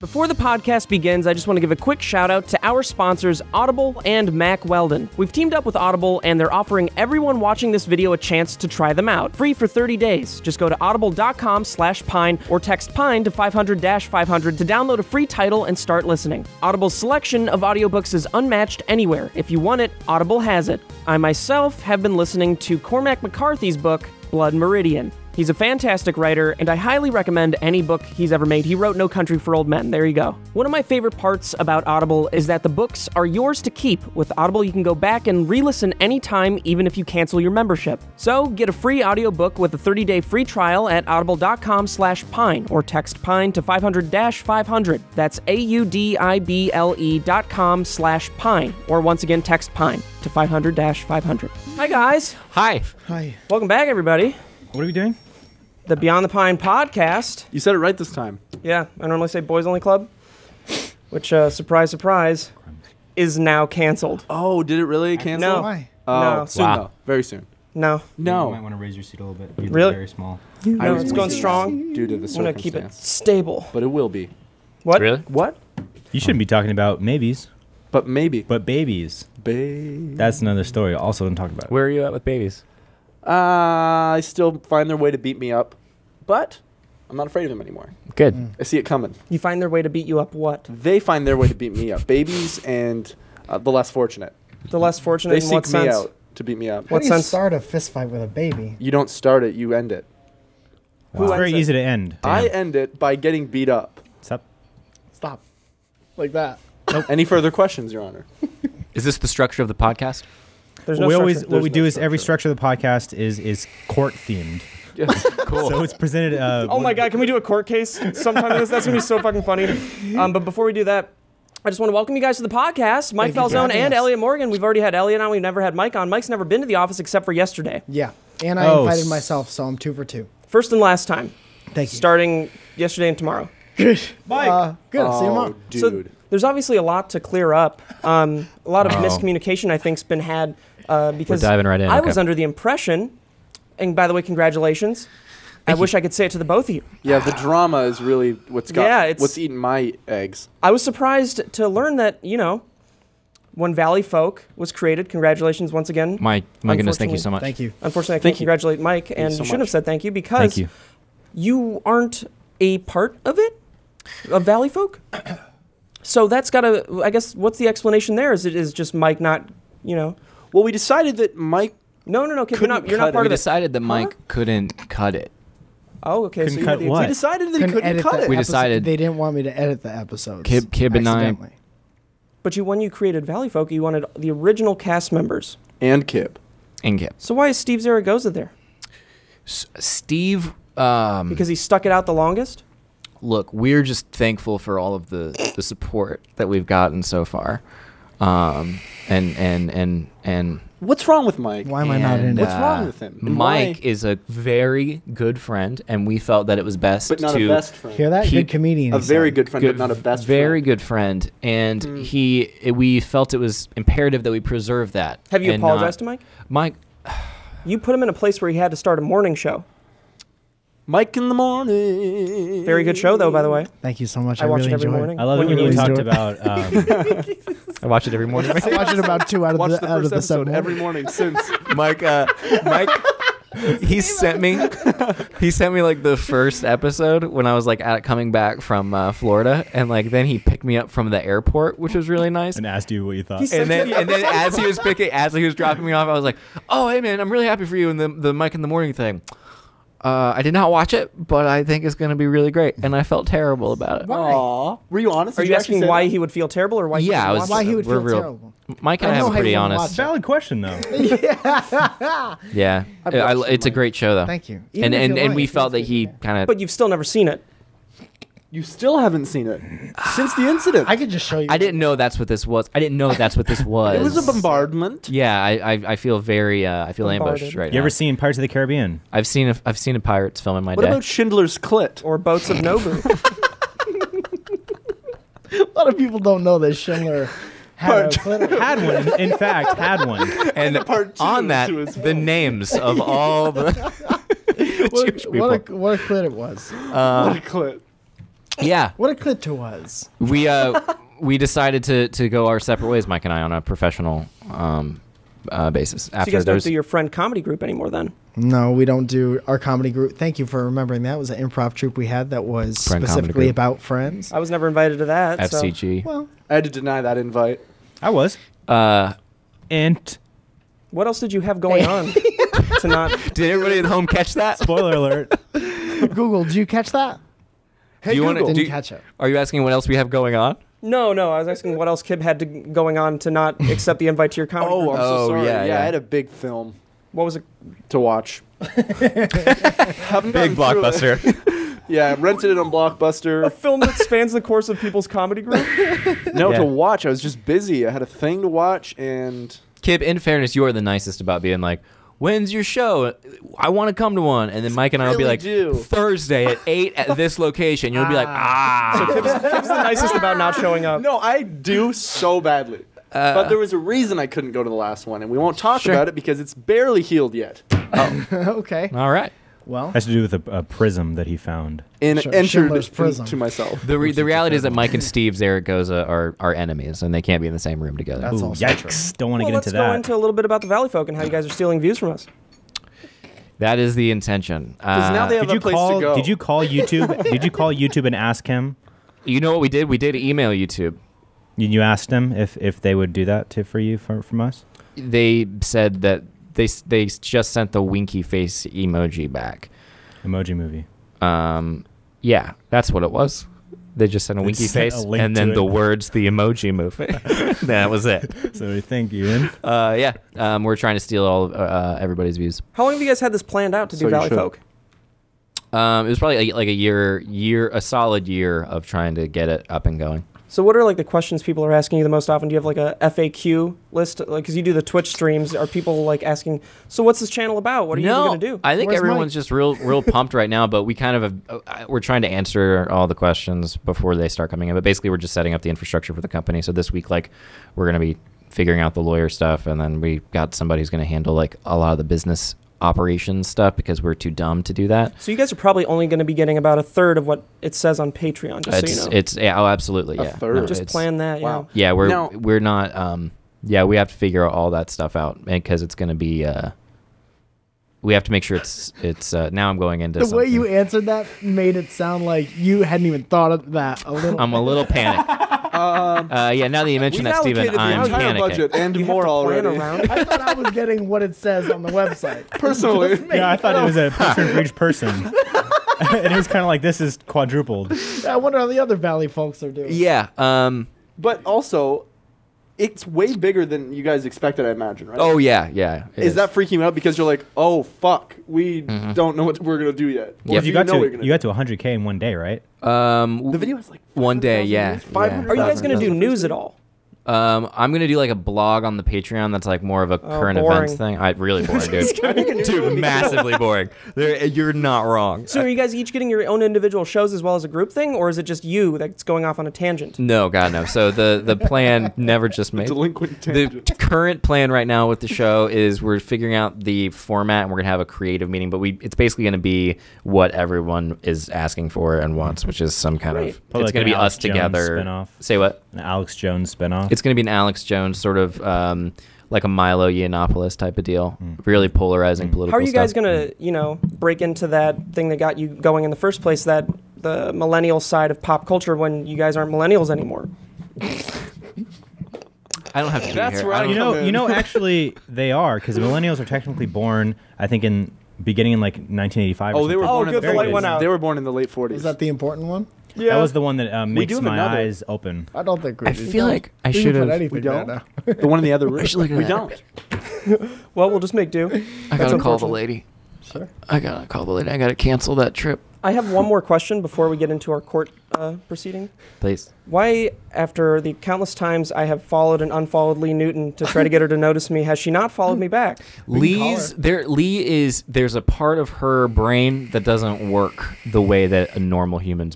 Before the podcast begins, I just want to give a quick shout out to our sponsors, Audible and Mack Weldon. We've teamed up with Audible, and they're offering everyone watching this video a chance to try them out, free for 30 days. Just go to audible.com/pine or text PINE to 500-500 to download a free title and start listening. Audible's selection of audiobooks is unmatched anywhere. If you want it, Audible has it. I myself have been listening to Cormac McCarthy's book, Blood Meridian. He's a fantastic writer, and I highly recommend any book he's ever made. He wrote No Country for Old Men. There you go. One of my favorite parts about Audible is that the books are yours to keep. With Audible, you can go back and re-listen anytime, even if you cancel your membership. So get a free audiobook with a 30-day free trial at audible.com/pine or text PINE to 500-500. That's AUDIBLE.com/pine. Or once again, text PINE to 500-500. Hi, guys. Hi. Hi. Welcome back, everybody. What are we doing? The Beyond the Pine podcast. You said it right this time. Yeah, I normally say Boys Only Club, which, surprise, surprise, is now canceled. Oh, did it really cancel? No. Why? No. Soon Wow. though. Very soon. No. You No. might want to raise your seat a little bit. You're Really? very small. No, it's going strong. Due to the I'm going to keep it circumstance. stable. But it will be. What? Really? What? You shouldn't be talking about maybes, But maybe. but babies. Babe. That's another story. Also, don't talk about it. Where are you at with babies? I still find their way to beat me up. But I'm not afraid of them anymore. Good. I see it coming. You find their way to beat you up what? They find their way to beat me up. Babies and the less fortunate. The less fortunate They in what seek me sense? out to beat me up. How What do you sense? start a fist fight with a baby? You don't start it, you end it. Who It's ends very it? easy to end. I end it by getting beat up. Stop. Stop. Like that. Any further questions, Your Honor? Is this the structure of the podcast? There's no we structure. always what There's we no do is every structure. structure of the podcast is court themed. Yes. Cool. So it's presented. Oh my God, can we do a court case sometime in this? That's going to be so fucking funny. But before we do that, I just want to welcome you guys to the podcast. Mike Thank you for Falzone having and us. Elliott Morgan. We've already had Elliott on. We've never had Mike on. Mike's never been to the office except for yesterday. Yeah. And I Oh, invited s- myself, so I'm 2 for 2. First and last time. Thank you. Starting yesterday and tomorrow. Mike. Good. I'll see you tomorrow. Dude. So there's obviously a lot to clear up. A lot of Oh. miscommunication, I think, has been had because We're diving right in, I okay. was under the impression, and by the way, congratulations. I wish I could say it to the both of you. Yeah, the drama is really what's got Yeah, it's- what's eating my eggs. I was surprised to learn that, when Valleyfolk was created, congratulations once again. My goodness, thank you so much. Thank you. Unfortunately, I Thank can't you. congratulate Mike, and so you shouldn't much. have said thank you because Thank you. you aren't a part of it, of Valleyfolk. So that's got to, I guess, what's the explanation there? Is it is just Mike not, Well, we decided that Mike. No, kid, you're not Couldn't part cut of We it. decided that Mike couldn't cut it. Oh, okay. Couldn't so you cut were the- what? We decided that he couldn't edit cut the it. We episode. decided- They didn't want me to edit the episodes. Kib and I- accidentally. But when you created Valleyfolk, you wanted the original cast members. And Kib. And Kip. So why is Steve Zaragoza there? Steve, Because he stuck it out the longest? look, we're just thankful for all of the support that we've gotten so far. And What's wrong with Mike? Why am I not in and, it? What's wrong with him? And Mike why- is a very good friend, and we felt that it was best But not to a best friend. Hear that? He- Good comedian. A he very said. good friend, but not a best very friend. good friend, and we felt it was imperative that we preserve that. Have you and apologized to Mike? Mike? You put him in a place where he had to start a morning show. Mike in the morning. Very good show, though, by the way. Thank you so much. I I, watch really it every enjoy morning. I love When it when you you release talked it. about. I watch it every morning. it. I watch it about 2 out of Watch the the out of first the 7 episode every morning since. Mike, he sent me like the first episode when I was like coming back from Florida, and like then he picked me up from the airport, which was really nice. And asked you what you thought. He's- And then as he was dropping me off, I was like, "Oh, hey man, I'm really happy for you and the Mike in the Morning thing." I did not watch it, but I think it's going to be really great, and I felt terrible about it. Aw. Were you honest? Are Did you actually asking say why that? he would feel terrible or why he Yeah, I wouldn't was- watch Why it? he would We're feel real- terrible. Mike and I I know have a how pretty you wouldn't honest. watch Valid question though. Yeah, I've watched it's a Mike. great show though. Thank you. And Even if you and like we it, felt that it's he good. kind of. But you've still never seen it. You still haven't seen it since the incident. I could just show you. I didn't know that's what this was. I didn't know that's what this was. It was a bombardment. Yeah, I feel very I feel ambushed Bombarded. right You now. ever seen Pirates of the Caribbean? I've seen a Pirates film in my What day. about Schindler's Clit? Or Boats of Nobu. A lot of people don't know that Schindler had a clitoris. Had one. In fact, had one. and Part two on that, to his the names of all the Jewish people. What a clit it was. What a clit. Yeah, What a clip to was. we decided to go our separate ways, Mike and I, on a professional basis. So you After guys don't those, do your friend comedy group anymore then? No, we don't do our comedy group. Thank you for remembering that. It was an improv troupe we had that was Friend comedy specifically group. about friends. I was never invited to that. So. FCG. Well, I had to deny that invite. I was. And What else did you have going on to not? Did everybody at home catch that? spoiler alert. Google, did you catch that? Hey, Do you wanna- Google. Didn't do- catch it. Are you asking what else we have going on? No. I was asking what else Kib had going on to not accept the invite to your comedy Oh, group. I'm so Oh, sorry. yeah, Yeah, yeah. I had a big film What was it? to watch. Big blockbuster. Yeah, I rented it on A Blockbuster. film that spans the course of people's comedy group? No, Yeah. to watch. I was just busy. I had a thing to watch, and Kib, in fairness, you are the nicest about being like, when's your show? I want to come to one. And then Mike and I will be really like, do. Thursday at 8 at this location. You'll be like, Kib's the nicest about not showing up. no, I do so badly. But there was a reason I couldn't go to the last one, and we won't talk Sure. about it because it's barely healed yet. Okay. All right. Well, Has to do with a prism that he found. And Sure, entered Schindler's Prism. to myself. The reality is that Mike and Steve Zaragoza are enemies, and they can't be in the same room together. That's Ooh, also yikes! Don't want to Well, get let's into go that. into a little bit about the Valleyfolk and how you guys are stealing views from us. That is the intention. 'Cause now they have Did you a place call? to go. Did you call YouTube? Did you call YouTube and ask him? You know what we did? We did email YouTube. You asked him if they would do that for you from us. They said that they just sent the winky face emoji back. Emoji movie. Yeah, that's what it was. They just sent a They winky sent a face link and to then it. the words, the emoji movie. That was it. So thank you, Ian. Yeah, we're trying to steal all of everybody's views. How long have you guys had this planned out to do So you should. Valleyfolk? It was probably like a solid year of trying to get it up and going. So what are like the questions people are asking you the most often? Do you have like a FAQ list? Like, because you do the Twitch streams, are people like asking, so what's this channel about? What are you going to do? I think Where's everyone's just real pumped right now, but we kind of we're trying to answer all the questions before they start coming in. But basically, we're just setting up the infrastructure for the company. So this week, like, we're going to be figuring out the lawyer stuff, and then we got somebody who's going to handle like a lot of the business operations stuff because we're too dumb to do that. So you guys are probably only going to be getting about a third of what it says on Patreon, just so you know. It's yeah, oh, absolutely, A yeah. third? Just it's- plan that, Wow. Yeah, Now- we're not. Yeah, we have to figure all that stuff out because it's going to be. We have to make sure it's. Now I'm going into the way something. you answered that made it sound like you hadn't even thought of that a little. I'm a little panicked. Yeah, now that you mention We've that, Steven, allocated the I'm entire panicking. budget and You more have to plan already. around. I thought I was getting what it says on the website. Personally. Yeah, I thought it was a person for each person, and it was kind of like this is quadrupled. I wonder how the other Valley folks are doing. Yeah. But also, it's way bigger than you guys expected, I imagine, right? Oh yeah. It Is that freaking you out because you're like, oh fuck, we don't know what we're gonna do yet? Or Yep. do You got know what you're to gonna you got to 100K in one day, right? The video is like One day, 500,000 yeah, views, yeah. 500,000. Are you guys going to do That's the news first at all? I'm gonna do like a blog on the Patreon that's like more of a current boring. events thing. Really boring, dude. Dude, massively boring. You're not wrong. So are you guys each getting your own individual shows as well as a group thing, or is it just you that's going off on a tangent? No, God, no. So the plan never just made. Delinquent The tangent. current plan right now with the show is we're figuring out the format and we're gonna have a creative meeting, but it's basically gonna be what everyone is asking for and wants, which is some kind of. Probably It's like gonna an be Alex us Jones together. spinoff. Say what? An Alex Jones spinoff. It's gonna be an Alex Jones sort of like a Milo Yiannopoulos type of deal. Really polarizing political. How are you guys stuff. going to, break into that thing that got you going in the first place, that the millennial side of pop culture, when you guys aren't millennials anymore? I don't have to. That's here. right. I don't- Come in. Actually, they are because millennials are technically born. I think beginning in like 1985. or Oh, they were something. born in good, the the light 40s. went out. They were born in the late 40s. Is that the important one? That was the one that makes do have my another. eyes open. I don't think we I do. feel like I We can should put have. anything We there don't? now. the one in the other room? should look at We that. don't. Well, we'll just make do. I That's gotta call the unfortunate. lady. Sure. I gotta call the lady. I gotta cancel that trip, I have one more question before we get into our court proceeding. please. Why, after the countless times I have followed and unfollowed Lee Newton to try to get her to notice me, has she not followed me back? There's a part of her brain that doesn't work the way that a normal human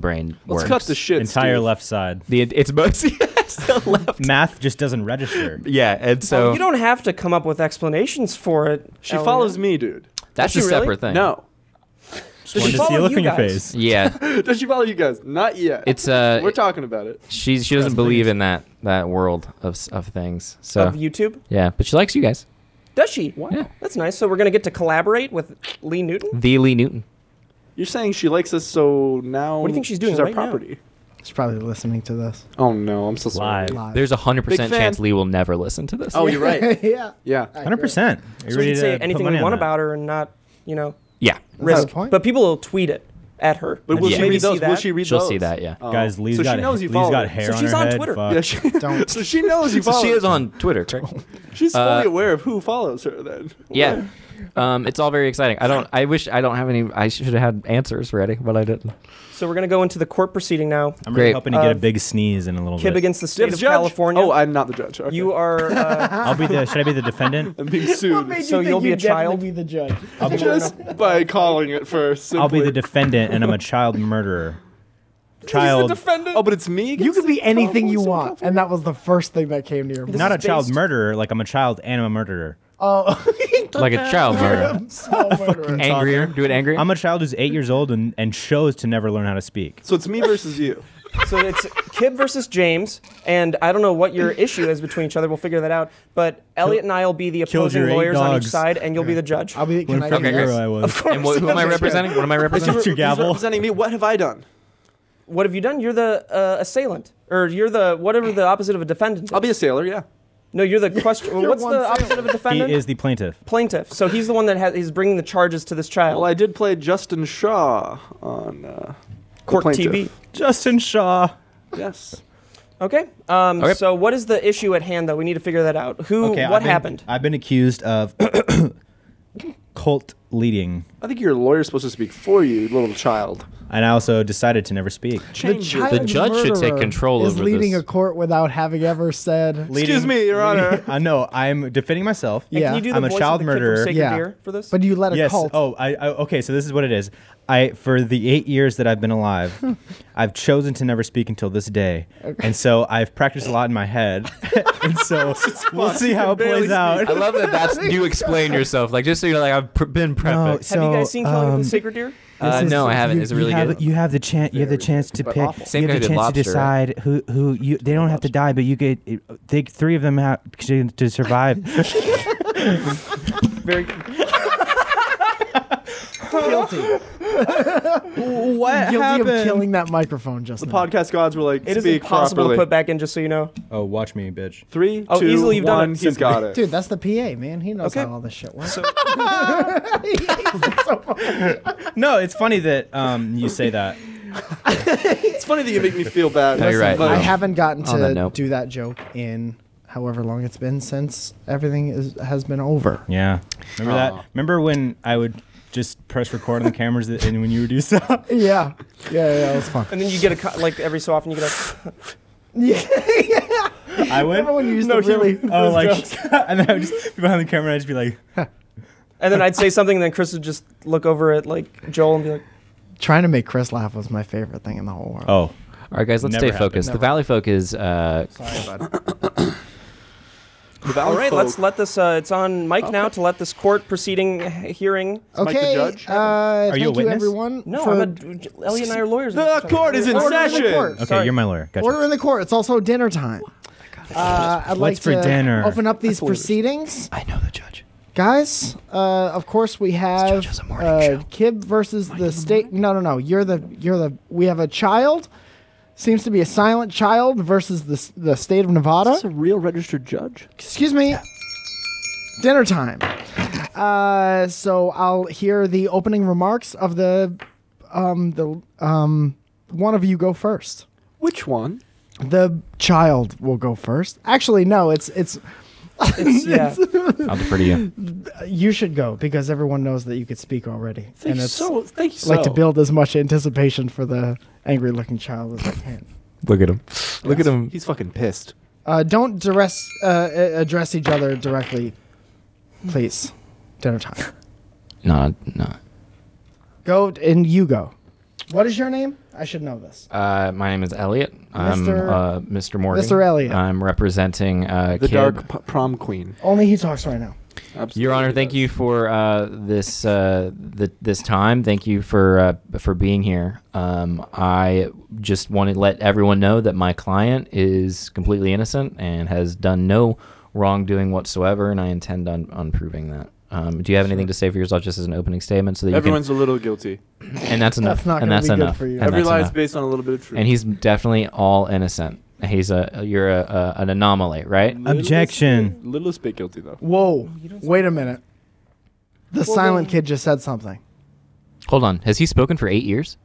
brain Let's works. cut the shit, Entire Steve. left side. It's mostly it's the left. Math just doesn't register. Yeah, and so You don't have to come up with explanations for it. She Elliot. follows me, dude. that's Does a she really? separate thing. No. Just wanted to see a follow look you on your guys? face. Yeah, Does she follow you guys? Not yet. it's We're talking about it. she doesn't believe in that world of things. So Of YouTube? yeah, but she likes you guys. Does she? Wow. Yeah. That's nice. So we're going to get to collaborate with Lee Newton? The Lee Newton. You're saying she likes us, so now What do you think she's doing our right now? property? She's probably listening to this. Oh no, I'm so sorry. Live. Live. There's a 100% Big fan. chance Lee will never listen to this. Oh, you're right. Yeah. Yeah. 100%. So we can say anything we want about her and not, Yeah, risk. the point. But people will tweet it at her. But will Yeah. she Maybe read those? see Will that? she read she'll those? see that. Yeah. Oh. Guys, Lee's so got she knows you Lee's follow got her. hair So on she's her on head. Twitter. Fuck. Yeah, she, Don't. so she knows you follow She is her. on Twitter. Correct? She's fully aware of who follows her then. Yeah. It's all very exciting. I wish I don't have any. I should have had answers ready, but I didn't. So we're going to go into the court proceeding now. I'm really Great. hoping to get a big sneeze in a little Kib bit. against the state Jib's of judge? California. Oh, I'm not the judge. Okay. You are... I'll be the. Should I be the defendant? I'm being sued So you'll be a child? Be the judge. just by calling it first. I'll be simply. the defendant, and I'm a child murderer. He's Child, the defendant. Oh, but it's me. You could be anything you California? want, and that was the first thing that came to your mind. not a is child based- murderer. Like I'm a child and I'm a murderer. Oh, Like a child murderer. so murderous. Angrier. Do it angrier. I'm a child who's 8 years old and chose to never learn how to speak. So it's me versus you. So it's Kib versus James, and I don't know what your issue is between each other. We'll figure that out. But Elliot and I will be the Killed opposing your 8 lawyers on each dogs. side, and you'll be the judge. I'll be. Can I Fucking do Okay, this? hero I was. Of course. And who am I representing? What am I representing? Your He's gavel. representing me. What have I done? What have you done? You're the assailant, or you're the whatever the opposite of a defendant. I'll be a sailor. Yeah. No, you're the question. What's one the sailor. opposite of a He defendant? is the plaintiff. Plaintiff. So he's the one that he's bringing the charges to this child. Well, I did play Justin Shaw on Court the plaintiff. TV. Justin Shaw. Yes. Okay. Okay. So what is the issue at hand, though? We need to figure that out. Who? Okay, What happened? I've been accused of cult leading, I think your lawyer's supposed to speak for you, little child. and I also decided to never speak. Change it. The judge should take murderer control is over leading this. a court without having ever said. Excuse me, Your Honor. I know. I'm defending myself. And Yeah. Can you do the I'm a voice child of the kid from murderer. Sacred Yeah. Deer for this? But you let a Yes. cult. Oh, okay. So this is what it is. For the 8 years that I've been alive, I've chosen to never speak until this day, and so I've practiced a lot in my head, and so we'll see how it plays out. I love that. That's you explain yourself, like just so you know, like I've been prepping. Have you guys seen Killing of the Sacred Deer? No, I haven't. Is it really good? You have the chance. You have the chance to but pick. awful. Same You have guy the did chance to Lobster, right? decide who you. They don't have to die, but you get. They 3 of them have to survive. Very. Guilty. What Guilty of killing that microphone just The now. podcast gods were like, It is speak impossible properly. to put back in, just so you know. Oh, watch me, bitch. 3, Oh, 2, easily you've done 1, it. he's got it. Dude, that's the PA, man. He knows Okay. how all this shit works. So, No, it's funny that you say that. It's funny that you make me feel bad. No, you're right. But I haven't gotten On that to note. do that joke in however long it's been since everything has been over. Yeah. Remember Aw. that? Remember when I would just press record on the cameras and when you would do stuff? Yeah. Yeah, it was fun. and then you get like every so often you get a. Yeah. I would. Remember when you used No, to really. Oh, like, and then I would just be behind the camera and I'd just be like, And then I'd say something, and then Chris would just look over at like Joel and be like, Trying to make Chris laugh was my favorite thing in the whole world. oh. All right, guys, let's Never stay happened. focused. The Valleyfolk is Sorry, bud. "All right, let's let this. It's on Mike now to let this court proceeding hearing." Mike the Okay. judge? Are you a thank witness? everyone. No, for Elliot and I are lawyers. The court is in Order in the session. court. Okay, Sorry. you're my lawyer. Gotcha. Order in the court. It's also dinner time. I'd like What's for to dinner? open up these believe it. proceedings. I know the judge. Guys, of course we have judge has a morning show. Kib versus the state. No. You're the. We have a child. Seems to be a silent child versus the state of Nevada. Is this a real registered judge? Excuse me. Dinner time. So I'll hear the opening remarks of the one of you go first. Which one? The child will go first. Actually, no. It's Yeah. I'll defer to you. you should go because everyone knows that you could speak already, Thank you it's so. Thank you like so. to build as much anticipation for the angry-looking child as I can. Look at him. Look at him. He's fucking pissed. Don't address each other directly, please. Dinner time. No. Go and you go. What is your name? I should know this. My name is Elliott. I'm Mr. Mr. Morgan. Mr. Elliott. I'm representing The Kib. dark prom queen. Only he talks right now. Absolutely Your Honor, thank does. you for this time. Thank you for being here. I just want to let everyone know that my client is completely innocent and has done no wrongdoing whatsoever, and I intend on proving that. Do you have anything to say for yourself, just as an opening statement, so that Everyone's a little guilty. and that's enough. That's not and gonna that's be good enough. for you. And Every that's lie is enough. based on a little bit of truth. And he's definitely all innocent. You're an anomaly, right? Objection. Littlest bit guilty though. Whoa. Wait a minute. The silent kid just said something. Hold on. Has he spoken for 8 years?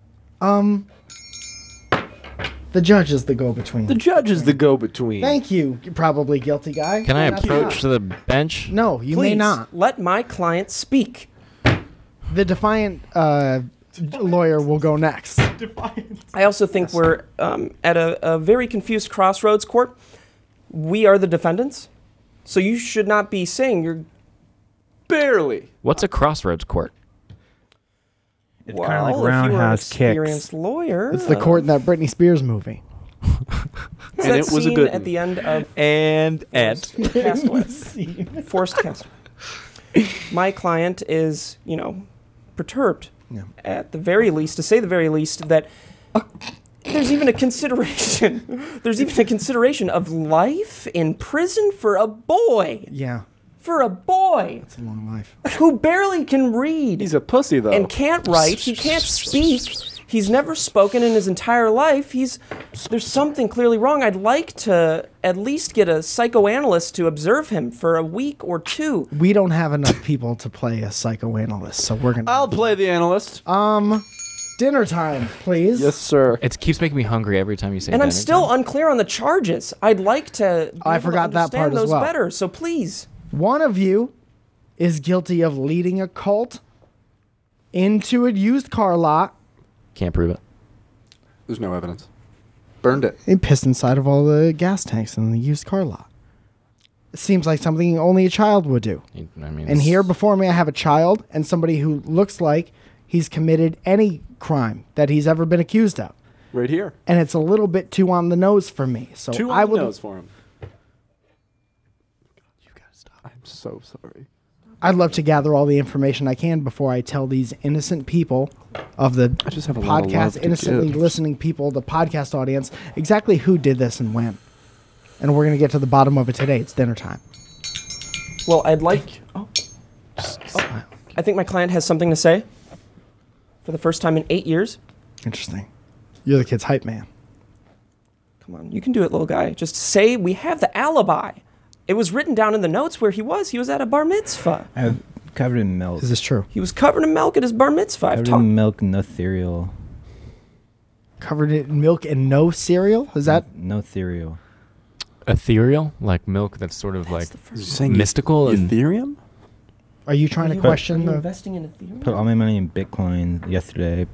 The judge is the go-between. The judge is the go-between. Thank you, you probably guilty guy. Can I That's approach not. to the bench? No, you Please may not. let my client speak. The defiant lawyer will go next. I also think we're at a very confused crossroads, court. We are the defendants, so you should not be saying you're. Barely. What's a crossroads court? It's Well, kind of like if you were an roundhouse experienced kicks. lawyer. It's the court in that Britney Spears movie. It's And that it was a scene good at the end of And Forced Castaway. My client is, perturbed. Yeah. At the very least, to say the very least, that there's even a consideration. There's even a consideration of life in prison for a boy. Yeah, For a boy it's a long life. who barely can read He's a pussy though. and can't write. He can't speak. He's never spoken in his entire life. There's something clearly wrong. I'd like to at least get a psychoanalyst to observe him for a week or two. We don't have enough people to play a psychoanalyst, so we're gonna. I'll play the analyst. Dinner time, please. Yes, sir. it keeps making me hungry every time you say And I'm dinner still time. unclear on the charges. I'd like to be I able to forgot that part understand as those well. better, so please. One of you is guilty of leading a cult into a used car lot. Can't prove it. There's no evidence. Burned it. He pissed inside of all the gas tanks in the used car lot. It seems like something only a child would do. I mean, And here before me, I have a child and somebody who looks like he's committed any crime that he's ever been accused of. Right here. And it's a little bit too on the nose for me. So Two I on the would, nose for him. You gotta stop. I'm so sorry. I'd love to gather all the information I can before I tell these innocent people of the I just have a lot of love podcast, to innocently give. listening people, the podcast audience, exactly who did this and when. And we're going to get to the bottom of it today. It's dinner time. Well, I'd like. I think my client has something to say. For the first time in 8 years. Interesting. You're the kid's hype man. Come on, you can do it, little guy. Just say we have the alibi. It was written down in the notes where he was. He was at a bar mitzvah. I'm covered in milk. Is this true? He was covered in milk at his bar mitzvah. I've Covered talked. in milk and no cereal. Covered it in milk and no cereal? Is that? No cereal. Ethereal, like milk that's sort of like the first You're saying mystical and Ethereum? Are you trying to Are question you the? investing in Ethereum? Put all my money in Bitcoin yesterday.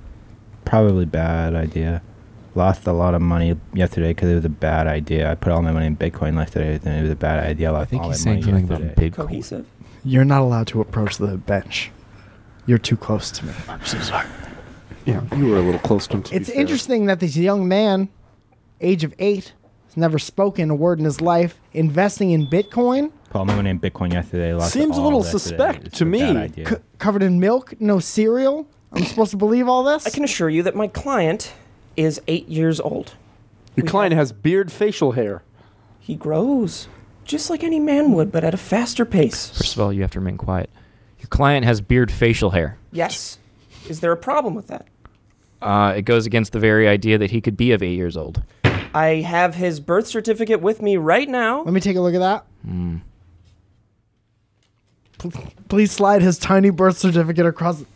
Probably bad idea. Lost a lot of money yesterday because it was a bad idea. I put all my money in Bitcoin yesterday, and it was a bad idea. I I lost think all he's my saying money something about yesterday. big Cohesive. You're not allowed to approach the bench. You're too close to me. I'm so sorry. Yeah, you were a little close to him. To It's be fair. interesting that this young man, age of 8, has never spoken a word in his life, investing in Bitcoin, Put all my money in Bitcoin yesterday. Lost it Seems a all little yesterday. suspect It's to a bad me. idea. covered in milk, no cereal. I'm supposed to believe all this? I can assure you that my client is 8 years old. Your client has beard facial hair. He grows just like any man would, but at a faster pace. First of all, you have to remain quiet. Your client has beard facial hair. Yes. Is there a problem with that? It goes against the very idea that he could be of 8 years old. I have his birth certificate with me right now. Let me take a look at that. Please slide his tiny birth certificate across. Did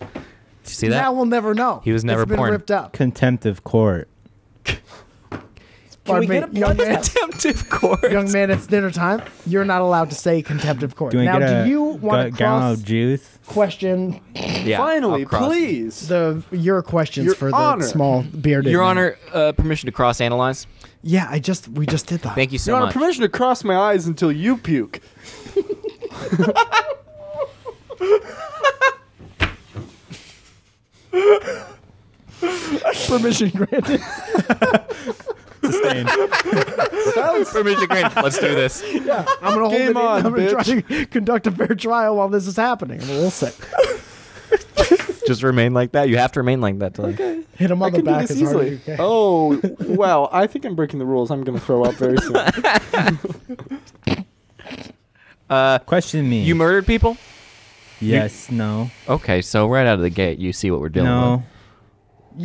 you see that? Now we'll never know. He was never it's been born. ripped up. Contempt of court. Can we Pardon me, get a young blood man. test? Contemptive court. Young man, it's dinner time. You're not allowed to say contempt of court. Do we Now, get a do you want to gallon cross of juice? question Yeah, Finally, I'll cross. please. your questions Your for the Honor. small bearded Your man? Honor, permission to cross-analyze. Yeah, we just did that. Thank you so Your Honor, much. permission to cross my eyes until you puke. Permission granted. Sustained. Permission granted. Let's do this. Yeah, I'm gonna hold Game it in. on, I'm gonna try bitch. to conduct a fair trial while this is happening. I'm a little sick. Just remain like that. You have to remain like that. Okay. Hit him I on the can do back this as hard as easily. you can. Oh, well, I think I'm breaking the rules. I'm going to throw up very soon. Question me. You murdered people? Yes. No. Okay, so right out of the gate, you see what we're dealing No. with.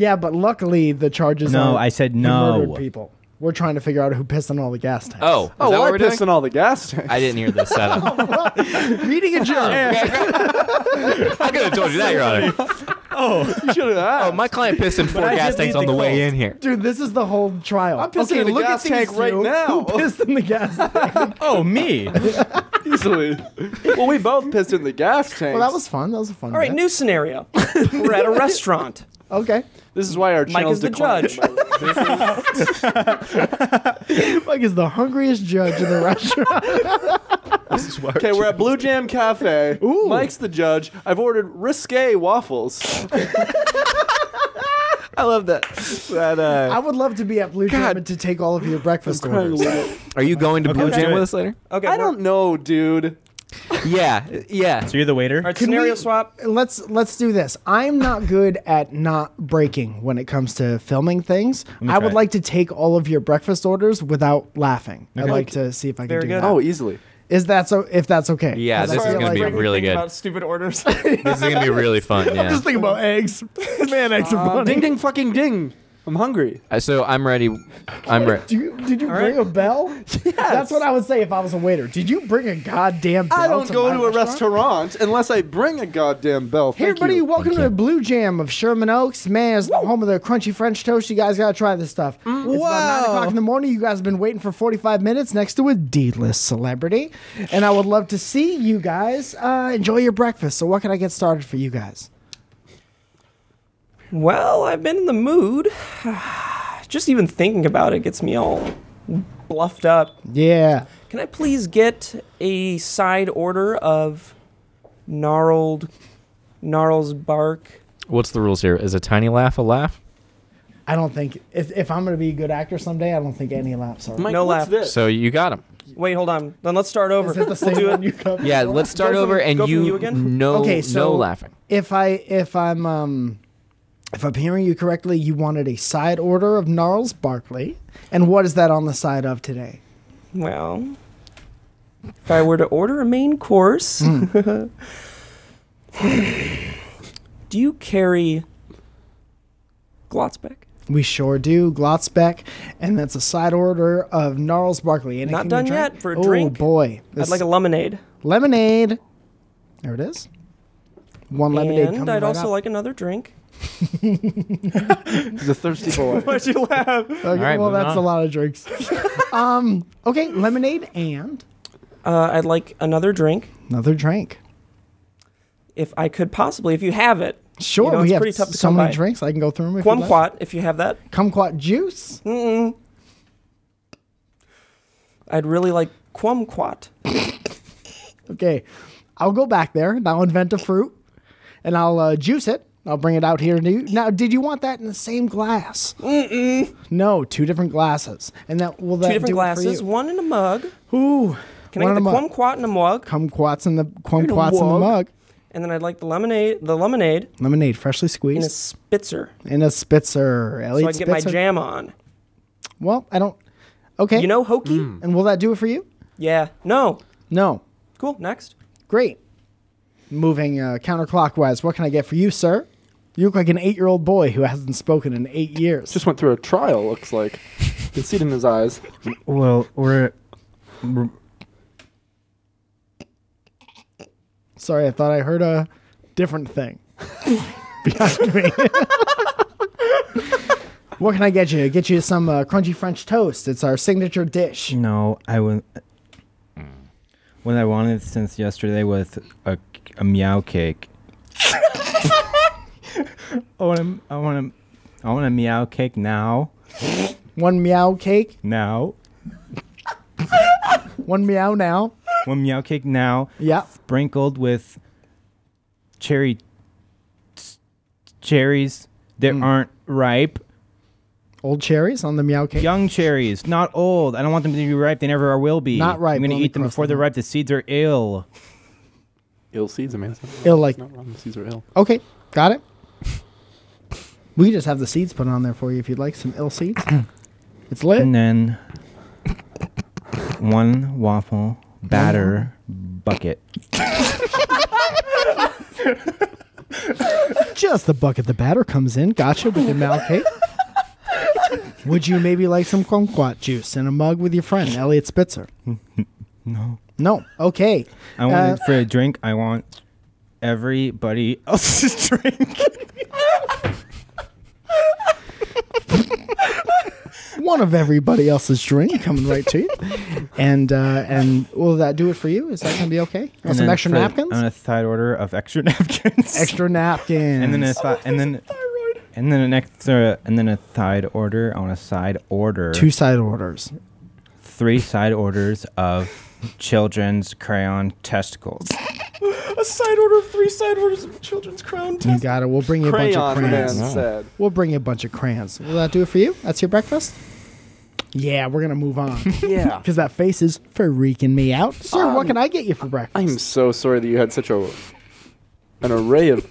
Yeah, but luckily the charges No, are I said who no. murdered people. We're trying to figure out who pissed on all the gas tanks. Oh, is Oh, that well, what I we're doing? pissed in all the gas tanks. I didn't hear this setup. Reading a jury. I could have told you that, Your Honor. You should have asked. Oh, my client pissed in 4 I gas did tanks leave on the the way cold. in here. Dude, this is the whole trial. I'm pissing in a look gas at these tank right two. now. Who pissed in the gas tank? Oh, me. Easily. Well, we both pissed in the gas tanks. Well, that was fun. That was a fun. All right, bit. new scenario. We're at a restaurant. Okay. This is why our Mike channels is the decline. judge. Mike is the hungriest judge in the restaurant. Okay, we're at Blue Jam Cafe. Ooh. Mike's the judge. I've ordered risque waffles. I love that. I would love to be at Blue Jam and to take all of your breakfast orders. Are you going to Blue let's Jam do with it. us later? Okay, I don't know, dude. Yeah. So you're the waiter? All right, scenario we- swap. Let's do this. I'm not good at not breaking when it comes to filming things. me I try would it. like to take all of your breakfast orders without laughing. I'd Okay. like to see if I can Very do good. that. Oh, easily. Is that so? If that's okay? Yeah, 'Cause I this is feel gonna be like- really good. About stupid orders. This is going to be really fun, yeah. Just think about eggs. Man, eggs are funny. Ding, ding, fucking ding. I'm hungry. So I'm ready. I'm ready. Did you bring a bell? Yes. That's what I would say if I was a waiter. Did you bring a goddamn bell? I don't go my to a restaurant unless I bring a goddamn bell. Hey, Thank everybody, you. welcome to the Blue Jam of Sherman Oaks. Man, it's the home of the crunchy French toast. You guys got to try this stuff. It's about 9 o'clock in the morning. You guys have been waiting for 45 minutes next to a D-list celebrity. And I would love to see you guys enjoy your breakfast. So what can I get started for you guys? Well, I've been in the mood. Just even thinking about it gets me all bluffed up. Yeah. Can I please get a side order of gnarl's bark? What's the rules here? Is a tiny laugh a laugh? I don't think, if I'm going to be a good actor someday, I don't think any laughs are. Mike, No what's laugh. this? So you got him. Wait, hold on. Then let's start over. Is it the same We'll do one it. you come Yeah, before? let's start Go from- over and go from you you again? Okay, no so laughing. If I'm hearing you correctly, you wanted a side order of Gnarls Barkley. And what is that on the side of today? Well, if I were to order a main course, do you carry Glotzbeck? We sure do. Glotzbeck. And that's a side order of Gnarls Barkley. Anything Not to done drink? yet. For a Oh, drink, boy. I'd like a lemonade. lemonade. There it is. One lemonade coming And I'd right also up. like another drink. He's a thirsty boy. Why'd you laugh? Okay, right, well, moving that's on. a lot of drinks. Okay, lemonade and I'd like another drink. another drink. If I could possibly, if you have it. Sure, You know, we it's have pretty tough to so come many by. drinks. I can go through them if you like. Kumquat, if you have that. Kumquat juice. I'd really like kumquat. Okay, I'll go back there and I'll invent a fruit and I'll juice it. I'll bring it out here to you. Now, did you want that in the same glass? No, 2 different glasses. And that will that 2 different do glasses, it for you? one in a mug. Ooh, Can I get the kumquat in a mug? Kumquats in the mug. And then I'd like the lemonade Lemonade, freshly in a squeezed. spitzer. In a Spitzer. So Elliott I can get my Spitzer. jam on. Well, I don't. Okay. You know hokey? And will that do it for you? Yeah. No. No. Cool. Next. Great. Moving counterclockwise, what can I get for you, sir? You look like an 8-year-old boy who hasn't spoken in 8 years. Just went through a trial, looks like. You can see it in his eyes. Well, we're Sorry, I thought I heard a different thing behind me. What can I get you? Get you some crunchy French toast. It's our signature dish. no. I would. What I wanted since yesterday was a meow cake. I want a meow cake now. One meow cake. Now. One meow now. One meow cake now. Yeah. Sprinkled with cherries that aren't ripe. Old cherries on the meow cake. Young cherries, not old. I don't want them to be ripe. They never will be. Not ripe. I'm going Let to me eat them cross before they're them out. ripe. The seeds are ill. Ill seeds, Amanda. Ill like. Not wrong. The seeds are ill. Okay, got it. We can just have the seeds put on there for you if you'd like some ill seeds. It's lit. And then 1 waffle batter bucket. Just the bucket the batter comes in. Gotcha with your meow cake. Would you maybe like some kumquat juice in a mug with your friend, Elliott Spitzer? No. No. Okay. I want it for a drink. I want everybody else's drink. One of everybody else's drink coming right to you. And will that do it for you? Is that going to be okay? Want some extra napkins? On a side order of extra napkins. Extra napkins. And then a side order. I want a side order. 2 side orders. 3 side orders of children's crayon testicles. A side order of 3 side orders of children's crown You got it. We'll bring you a bunch of Crayon man crayons. said. We'll bring you a bunch of crayons. Will that do it for you? That's your breakfast? Yeah, we're going to move on. Yeah. Because that face is freaking me out. Sir, what can I get you for breakfast? I'm so sorry that you had such an array of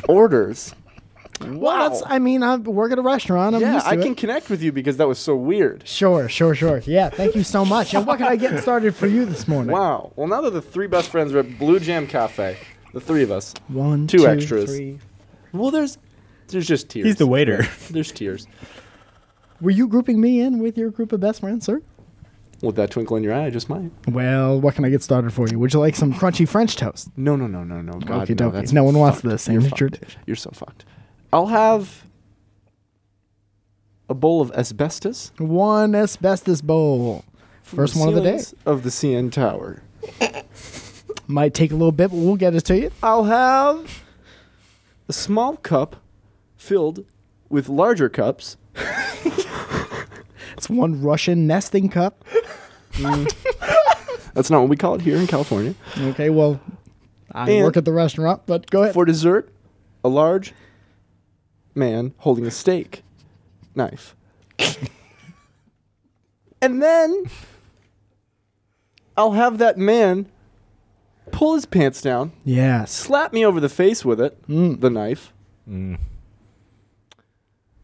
orders. Well, that's, I mean, I work at a restaurant. I'm Yeah, used to I it. can connect with you because that was so weird. Sure. Yeah, thank you so much. And what can I get started for you this morning? Wow. Well, now that the 3 best friends are at Blue Jam Cafe, the 3 of us. 1, 2 2 extras. 3. Well, there's just tears. He's the waiter. There's tears. Were you grouping me in with your group of best friends, sir? With that twinkle in your eye, I just might. Well, what can I get started for you? Would you like some crunchy French toast? No. God, Okie no. dokie. That's No one wants fucked. this. You're Ain't it fucked. tradition? You're so fucked. I'll have a bowl of asbestos. 1 asbestos bowl. from First one of the day. ceilings of the CN Tower. Might take a little bit, but we'll get it to you. I'll have a small cup filled with larger cups. It's 1 Russian nesting cup. That's not what we call it here in California. Okay, well, I And work at the restaurant, but go ahead. For dessert, a large man holding a steak knife. And then I'll have that man pull his pants down, Yes. slap me over the face with it, the knife, and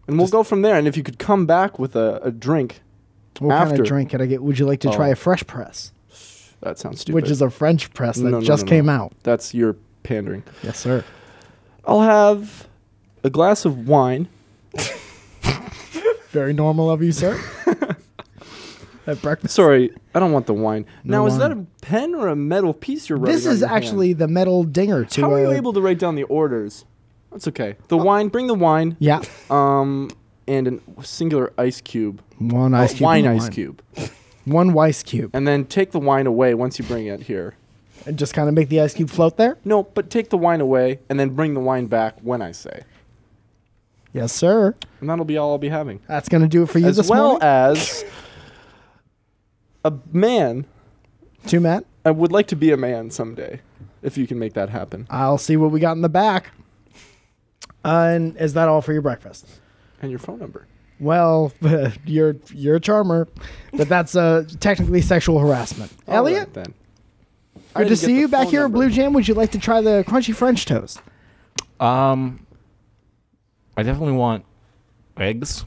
we'll go from there. And if you could come back with a drink, What kind after. of drink could I get? Would you like to try Oh. a fresh press? that sounds stupid. Which is a French press that No, just no. came out. That's your pandering. Yes, sir. I'll have a glass of wine. Very normal of you, sir. At breakfast. Sorry, I don't want the wine. No Now, is that a wine. pen or a metal piece you're rubbing This on is your hand? actually the metal dinger to. How are you able to write down the orders? That's okay. The wine, bring the wine. Yeah. And a singular ice cube. 1 ice cube. Wine and ice cube. 1 ice cube. And then take the wine away once you bring it here. And just kind of make the ice cube float there? No, but take the wine away and then bring the wine back when I say. Yes, sir. And that'll be all I'll be having. That's going to do it for you As this well morning. as a man. 2, Matt. I would like to be a man someday, if you can make that happen. I'll see what we got in the back. And is that all for your breakfast? And your phone number. Well, you're a charmer, but that's technically sexual harassment. All Elliot, right, then. I good to didn't get see the you back phone here at number. Blue Jam. Would you like to try the crunchy French toast? I definitely want eggs,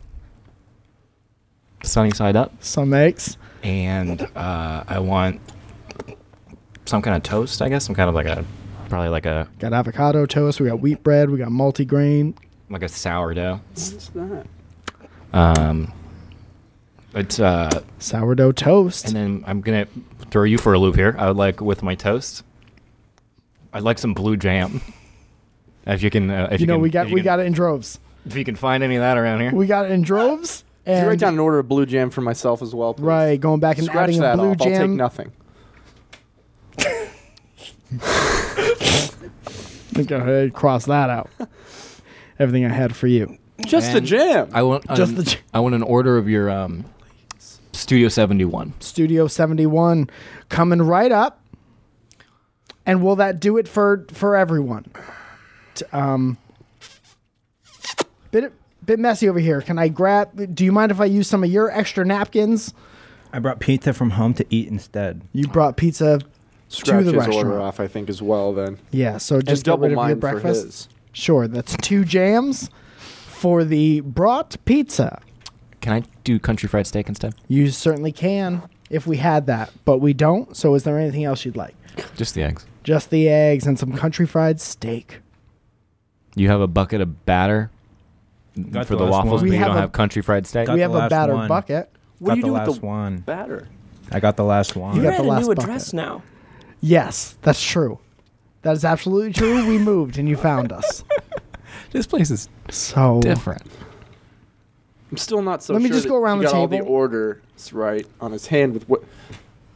sunny side up, Some eggs. and I want some kind of toast. I guess some kind of probably like a Got avocado toast. We got wheat bread. We got multigrain. sourdough. What's that? It's Sourdough toast. and then I'm gonna throw you for a loop here. I would like with my toast. I'd like some blue jam. If you can, if you know, can, we got if you can- it in droves. If you can find any of that around here. We got it in droves. Can you And write down an order of blue jam for myself as well, please? right, going back and Scratch adding a that blue off. I'll take jam. nothing. Go ahead, cross that out. Everything I had for you. Just the And jam. I want Just the jam. I want an order of your Studio 71. Studio 71 coming right up. And will that do it for everyone? Bit bit messy over here. Can I grab? Do you mind if I use some of your extra napkins? I brought pizza from home to eat instead. You brought pizza Scratch to the his order restaurant. off, I think, as well. Then Yeah, so and just get double rid of your mine for breakfast. his. Sure, that's 2 jams for the brought pizza. Can I do country fried steak instead? You certainly can if we had that, but we don't. So is there anything else you'd like? Just the eggs. Just the eggs and some country fried steak. You have a bucket of batter Got for the the last waffles, one. but We you don't have a- have country fried steak? Got We the have a last batter one. bucket. What do you do got the with last the one. batter? I got the last one. You You're got at the a last new bucket. address now. Yes, that's true. That is absolutely true. We moved and you found us. This place is So different. I'm still not so Let me sure just that go around he the got all the table. orders right on his hand with what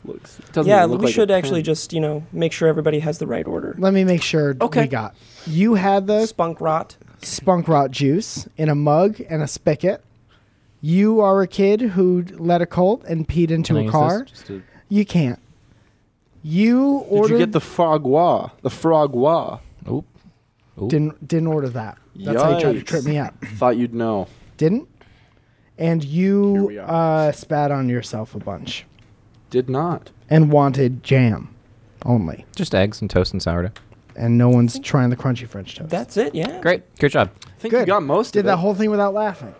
looks. Doesn't Yeah, even look we like should a actually pen. just, make sure everybody has the right order. let me make sure Okay. we got. You had the Spunk rot. spunk rot juice in a mug and a spigot. You are a kid who led a cult and peed into Can I a use car. this? Just to- You can't. You Did ordered. you get the frogwa? The frogwa. Oop. Oop. Didn't order that. That's how you tried to Yikes. trip me up. Thought you'd know. Didn't. And Here you we are. spat on yourself a bunch Did not. and wanted jam only. Just eggs and toast and sourdough. And no one's trying the crunchy French toast. That's it, yeah. Great. Good job. I think you Good. got most Did of that it. whole thing without laughing.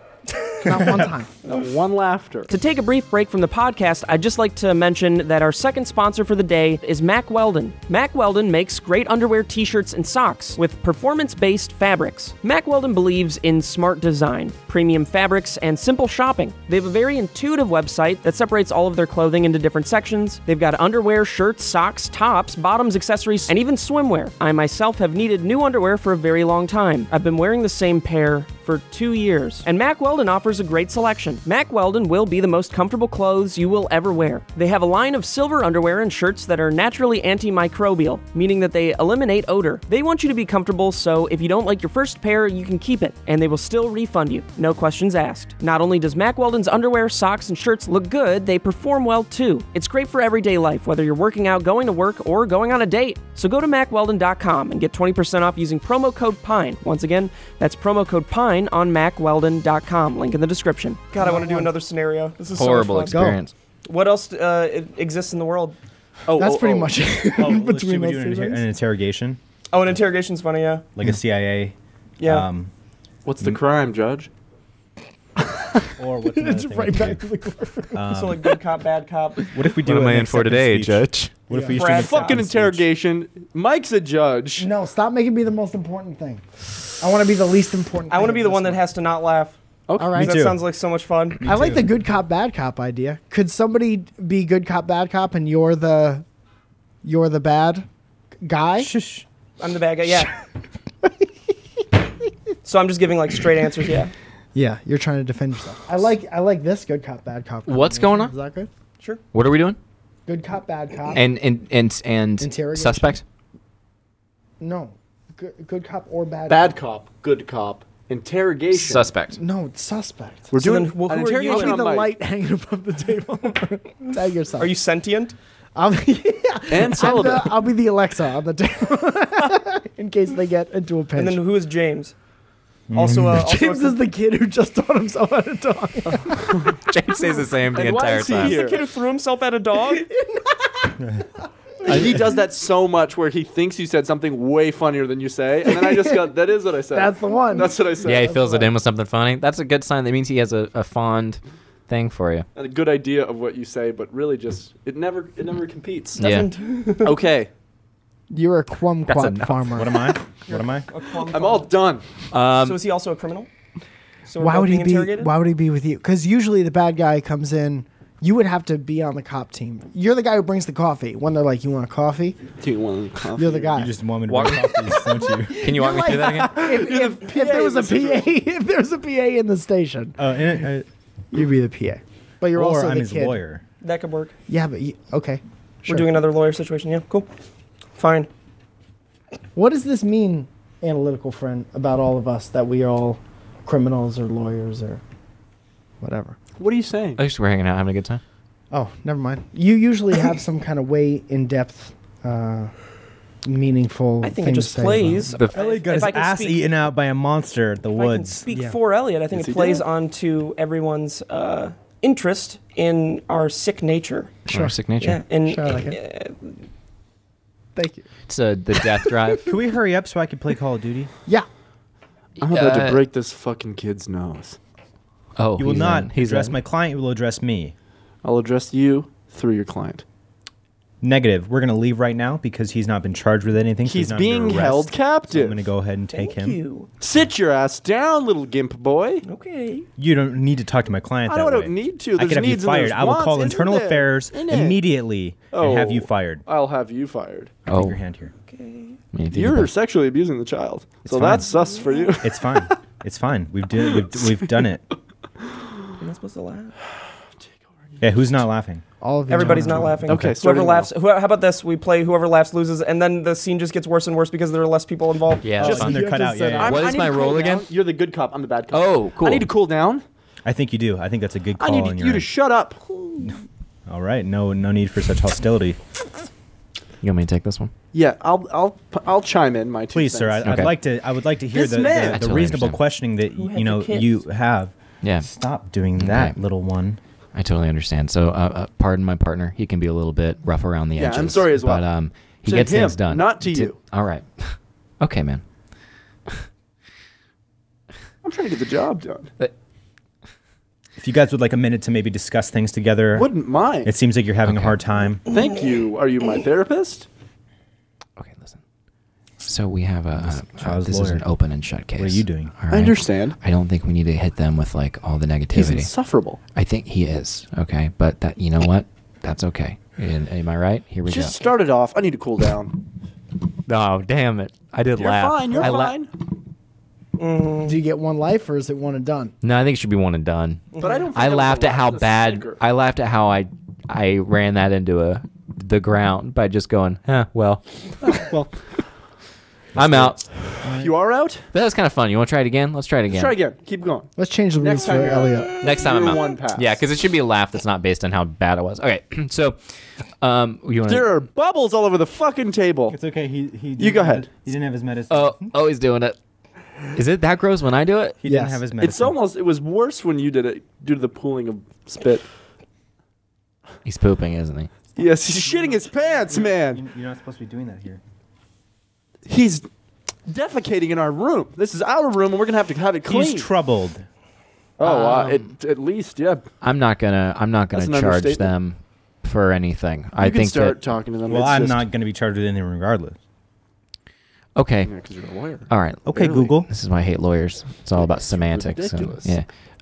Not one time. Not one laughter. To take a brief break from the podcast, I'd just like to mention that our second sponsor for the day is Mack Weldon. Mack Weldon makes great underwear, t-shirts, and socks with performance-based fabrics. Mack Weldon believes in smart design, premium fabrics, and simple shopping. They have a very intuitive website that separates all of their clothing into different sections. They've got underwear, shirts, socks, tops, bottoms, accessories, and even swimwear. I myself have needed new underwear for a very long time. I've been wearing the same pair for 2 years. And Mack Weldon offers a great selection. Mack Weldon will be the most comfortable clothes you will ever wear. They have a line of silver underwear and shirts that are naturally antimicrobial, meaning that they eliminate odor. They want you to be comfortable, so if you don't like your first pair, you can keep it, and they will still refund you. No questions asked. Not only does Mack Weldon's underwear, socks, and shirts look good, they perform well too. It's great for everyday life, whether you're working out, going to work, or going on a date. So go to MackWeldon.com and get 20% off using promo code PINE. Once again, that's promo code PINE on MackWeldon.com. Link in the description. God, I want to do another scenario. This is Horrible so much fun. experience. What else exists in the world? That's pretty much it. Should Between we those do two an things. interrogation? Oh, an interrogation's funny, yeah. Like a CIA? Yeah. What's the crime, Judge? Or what's another It's thing right we back could to the court. So like good cop, bad cop. What if we do What am an I in for acceptance today, speech? Judge? What if we Brad each do an Fucking acceptance speech? interrogation. Mike's a judge. No, stop making me the most important thing. I want to be the least important. I want to thing be of the this one that has to not laugh. Okay. All right. That too. sounds like so much fun. I like too. the good cop, bad cop idea. Could somebody be good cop, bad cop, and you're the bad guy? Shush. I'm the bad guy, yeah. So I'm just giving like straight answers, yeah. Yeah, you're trying to defend yourself. I like this good cop, bad cop. What's combination. going on? Is that good? Sure. What are we doing? Good cop, bad cop. And Interrogation. suspect? No, good cop or bad. Bad cop, good cop. Interrogation. Suspect. No, it's suspect. We're So doing then, well, an who are you I'll interrogation be on the Mike. light hanging above the table. Tag yourself. Are you sentient? I'll be, And celibate. I'll be the Alexa on the table in case they get into a pinch. And then who is James? Also, James is the kid who just taught himself how to talk. James says the same the And why entire is he time. here? the kid who threw himself at a dog. He does that so much where he thinks you said something way funnier than you say. And then I just got, that is what I said. That's the one. That's what I said. Yeah, he That's fills what it in with something funny. That's a good sign. That means he has a fond thing for you. a good idea of what you say, but really just, it never competes. Yeah. Okay. You're a kumquat enough. farmer. What am I? What am I? I'm all done. So is he also a criminal? So we're Why both would he being be? interrogated? Why would he be with you? Because usually the bad guy comes in. You would have to be on the cop team. You're the guy who brings the coffee. When they're like, "You want a coffee?" Do you want coffee? You're the guy. You just want me to Walk- bring coffees, don't you? Can you walk me through that again? if there was a PA, if there's a PA in the station, you'd be the PA. But you're or also I'm the his kid. lawyer. That could work. Yeah, but okay. Sure. We're doing another lawyer situation. Yeah, cool. Fine. What does this mean, analytical friend, about all of us that we are all criminals or lawyers or whatever? What are you saying? I just we're hanging out, having a good time. Oh, never mind. You usually have some kind of way in-depth meaningful. I think it thing to just say plays. about Elliot got If his I can ass speak- eaten out by a monster at the If I can woods. speak Yeah. for Elliot, I think Yes, it he plays did. onto everyone's interest in our sick nature. Our sick nature. Yeah, and Sure, I like it. Thank you. It's the death drive. Can we hurry up so I can play Call of Duty? Yeah. I'm about Uh, to break this fucking kid's nose. Oh, You will he's not in. He's address in. my client. You will address me. I'll address you through your client. Negative. We're gonna leave right now because he's not been charged with anything. so He's not under being arrest. held So captive. I'm gonna go ahead and take Thank him. you. Sit your ass down, little gimp boy. Okay. You don't need to talk to my client. I that don't way. need to. I There's could have you needs and fired. there's I will wants, call isn't internal there? affairs Isn't it? immediately and have you Oh. fired. I'll have you fired. Take Oh, your hand here. Okay. me neither. You're sexually abusing the child, so fine. that's sus for you. It's fine. It's fine. We've done it. You're not supposed to laugh. Yeah, who's not laughing? All of you Everybody's know. not laughing. Okay, Whoever starting laughs. How about this? We play whoever laughs loses, and then the scene just gets worse and worse because there are less people involved. Yeah, Just fun. when they're cut out. Yeah, yeah. What I is need my to cool role down. again? You're the good cop. I'm the bad cop. Oh, cool. I need to cool down. I think you do. I think that's a good I call. need on you your to end. shut up. All right. No need for such hostility. You want me to take this one? Yeah, I'll chime in my two Please, sir. cents. I Okay. would like to hear This the, man- the, I the totally reasonable understand. questioning that Who had you know the kids? you have. Yeah, Stop doing that, Okay. little one. I totally understand. So, pardon my partner. He can be a little bit rough around the Yeah, edges. I'm sorry as well. But he To gets him, things done. not to you. All right. Okay, man. I'm trying to get the job done. If you guys would like a minute to maybe discuss things together, Wouldn't mind. it seems like you're having a Okay. hard time. Thank you. Are you my therapist? Okay, listen. So we have child's this is an lawyer. open and shut case. What are you doing? All I right? understand. I don't think we need to hit them with like all the He's negativity. insufferable. I think he is. Okay, but that you know what? That's okay. Am I right? Here we Just started off. I need to cool down. go. Oh, damn it! I did You're laugh. fine. You're I la- fine. Do you get one life or is it one and done? No, I think it should be one and done. But I don't. Think I that was laughed the at how last bad. stinker. I laughed at how I ran that into the ground by just going, well, Well, I'm out. you are out. That was kind of fun. You want to try it again? Let's try it again. Let's try again. Keep going. Let's change the rules Next for time, Elliot. Next time I'm You're out. one pass. Yeah, because it should be a laugh that's not based on how bad it was. Okay, so you want There are bubbles all over the fucking table. It's okay. He You go ahead. He didn't have his medicine. Oh, he's doing it. Is it that gross when I do it? He didn't Yes. have his medicine. It's almost. It was worse when you did it due to the pooling of spit. He's pooping, isn't he? Yes, he's shitting his pants, man. You're not supposed to be doing that here. He's defecating in our room. This is our room, and we're gonna have to have it clean. He's troubled. Oh, at least, yeah. I'm not gonna That's an charge understatement. them for anything. I You can think start that talking to them. Well, It's I'm just- not going to be charged with anything regardless. okay. Yeah, 'cause you're a lawyer. All right. Okay, Barely. Google. This is why I hate lawyers. It's all about semantics. And, ridiculous.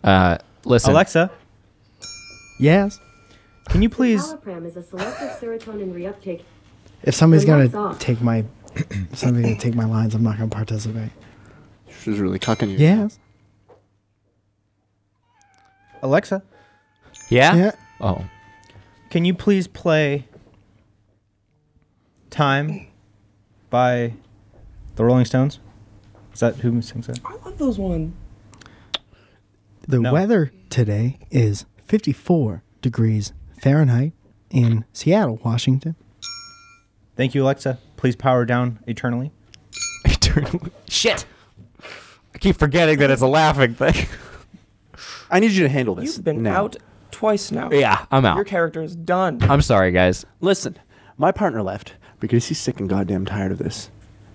yeah. Listen. Alexa, Yes. can you please? Talipram is a selective serotonin reuptake. If somebody's The lights gonna off. take my, if somebody's gonna take my lines, I'm not gonna participate. She's really cucking you. Yes. Alexa, Yeah. Yeah. Oh. can you please play "Time" by the Rolling Stones? Is that who sings that? I love those one. The No. weather today is 54 degrees Fahrenheit in Seattle, Washington. Thank you, Alexa. Please power down eternally. Shit. I keep forgetting that it's a laughing thing. I need you to handle this. You've been now. out twice now. Yeah, I'm Your out. character is done. I'm sorry, guys. Listen, my partner left because he's sick and goddamn tired of this.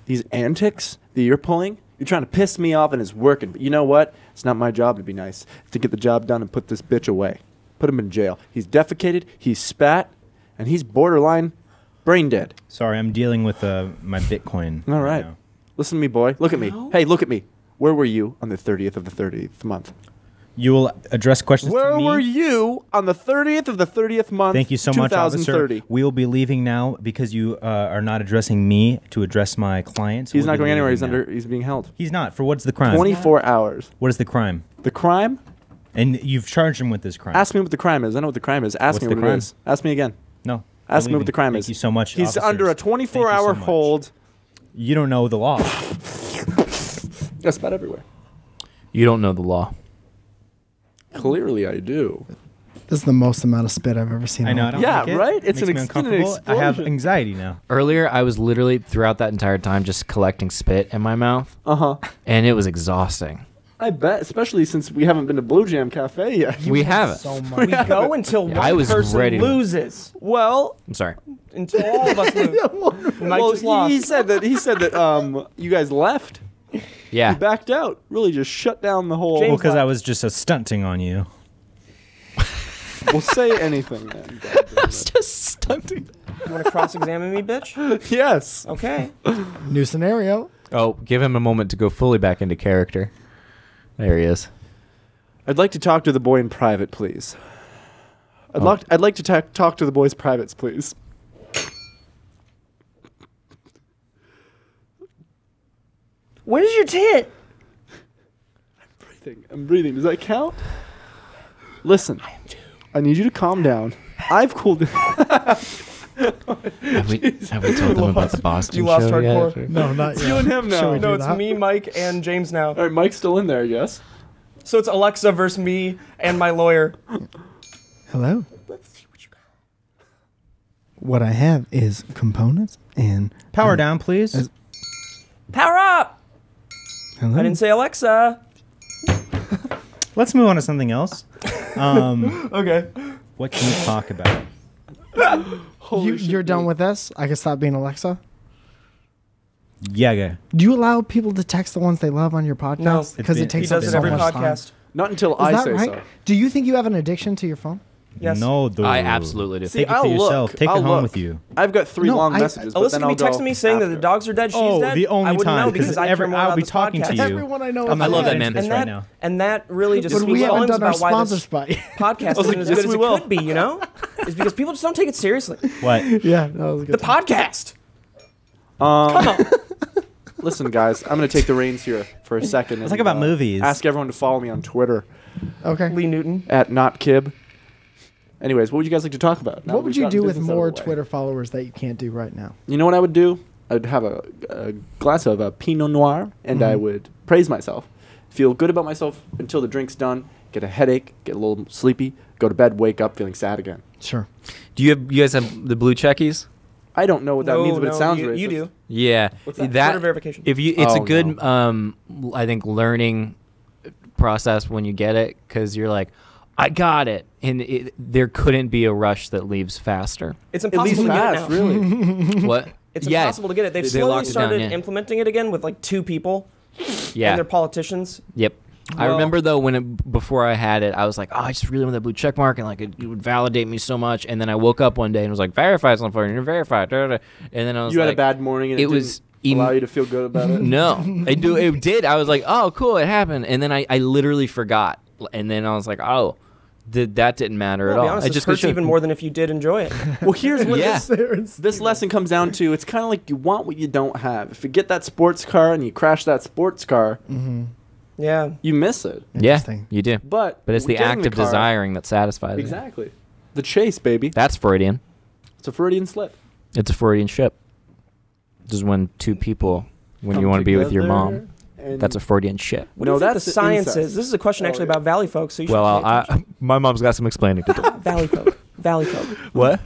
These antics that you're pulling, you're trying to piss me off and it's working. But you know what? It's not my job to be nice. It's to get the job done and put this bitch away. Put him in jail. He's defecated, he's spat, and he's borderline brain dead. Sorry, I'm dealing with my Bitcoin. All right. now. Listen to me, boy. Look at me. No. Hey, look at me. Where were you on the 30th of the 30th month? You will address questions Where to me. were you on the 30th of the 30th month? Thank you so much, officer. 2030. We will be leaving now because you are not addressing me to address my clients. He's not going anywhere. He's being held. He's not. For what's the crime? 24 hours. What is the crime? The crime? And you've charged him with this crime. Ask me what the crime is. I know what the crime is. Ask What's me the what crime? it is. Ask me again. No. Ask me Believe what the crime is. Thank you so much. He's under a officers. Thank you 24-hour so much. hold. You don't know the law. That's about everywhere. You don't know the law. Clearly, I do. This is the most amount of spit I've ever seen. I know. I don't Yeah, like it. right? It's Makes an me ex- uncomfortable. I have explosion. anxiety now. Earlier, I was literally throughout that entire time just collecting spit in my mouth, and it was exhausting. I bet, especially since we haven't been to Blue Jam Cafe yet. We haven't. So much. We go until I one was person ready to- loses. Well, I'm sorry. Until all of us lose. Mike just lost. he said that you guys left. Yeah. You backed out. Really just shut down the whole. James- Well, because I was just stunting on you. We'll say anything then. It's just stunting. You want to cross-examine me, bitch? Yes. Okay. New scenario. Oh, give him a moment to go fully back into character. There he is. I'd like to talk to the boy in private, please. I'd like to talk to the boy's privates, please. Where's your tit? I'm breathing. Does that count? Listen, I need you to calm down. I've cooled down. Have we told them about the Boston You lost show hardcore? yet? No, not It's yet. you and him now. Should we No, do it's that? me, Mike, and James now. All right, Mike's still in there, I guess. So it's Alexa versus me and my lawyer. Hello. Let's see what you got. What I have is components and Power down, please. Power up! Hello. I didn't say Alexa. Let's move on to something else. Okay. What can we talk about? You're done with this? I can stop being Alexa? Yeah. Do you allow people to text the ones they love on your No. podcast? Because it He takes He up does it so every much time. podcast. Not until Is I that say right? so. Do you think you have an addiction to your phone? Yes. No, though. I absolutely do. See, Take it to I'll yourself. look. Take I'll it home look. with you. I've got three No, long I- messages, but Alyssa then could I'll be go texting me saying that after. the dogs are dead, she's Oh, dead. the only I wouldn't time, know because because I care more I'll about be this talking to podcast. you. Everyone I know. I'm is not I love getting that, into man. this right now. And that really just But speaks we haven't volumes done our about why sponsor this spot. podcast isn't as yes, good as we it will. could be, you know? It's because people just don't take it seriously. What? Yeah, that was a good. The podcast. Listen, guys, I'm going to take the reins here for a second. Let's talk about movies. Ask everyone to follow me on Twitter Okay. Lee Newton. at notkib. Anyways, what would you guys like to talk about? Now What that would we've you gotten do with business out of more the way? Twitter followers that you can't do right now? You know what I would do? I'd have a glass of Pinot Noir, and I would praise myself, feel good about myself until the drink's done, get a headache, get a little sleepy, go to bed, wake up feeling sad again. Sure. Do you guys have the blue checkies? I don't know what that means, but it sounds you, racist. you do. Yeah. What's that? Twitter verification. If you, it's Oh, a good, no. I think, learning process when you get it, because you're like, I got it, and there couldn't be a rush that leaves faster. It's At least impossible to get it fast, now. really. What? It's Yeah. impossible to get it. They've They slowly locked it down, started yeah. implementing it again with like 2 people Yeah. and they're politicians. Yep. I Well- remember though before I had it, I was like, oh, I just really want that blue check mark, and like it would validate me so much. And then I woke up one day and was like, verified something, you're verified. Da, da, da. And then I was You like, had a bad morning, and it was didn't allow you to feel good about it. No, it did. I was like, oh, cool, it happened. And then I literally forgot. And then I was like, oh, that didn't matter Well, at to be all. honest, I it just hurts could've- even more than if you did enjoy it. Well, here's what Yeah. this lesson comes down to. It's kind of like you want what you don't have. If you get that sports car and you crash that sports car, Yeah. you miss it. Yeah, Interesting. you do. But But it's the getting act the of car- desiring that satisfies it. Exactly. The chase, baby. That's Freudian. It's a Freudian slip. It's a Freudian ship. This is when two people, when Come you want to be with your together mom. and- That's a Freudian ship. What do you think the science is? This is a question actually about Valleyfolk, so you should Well, pay attention. my mom's got some explaining to do. Valleyfolk. Valleyfolk. What?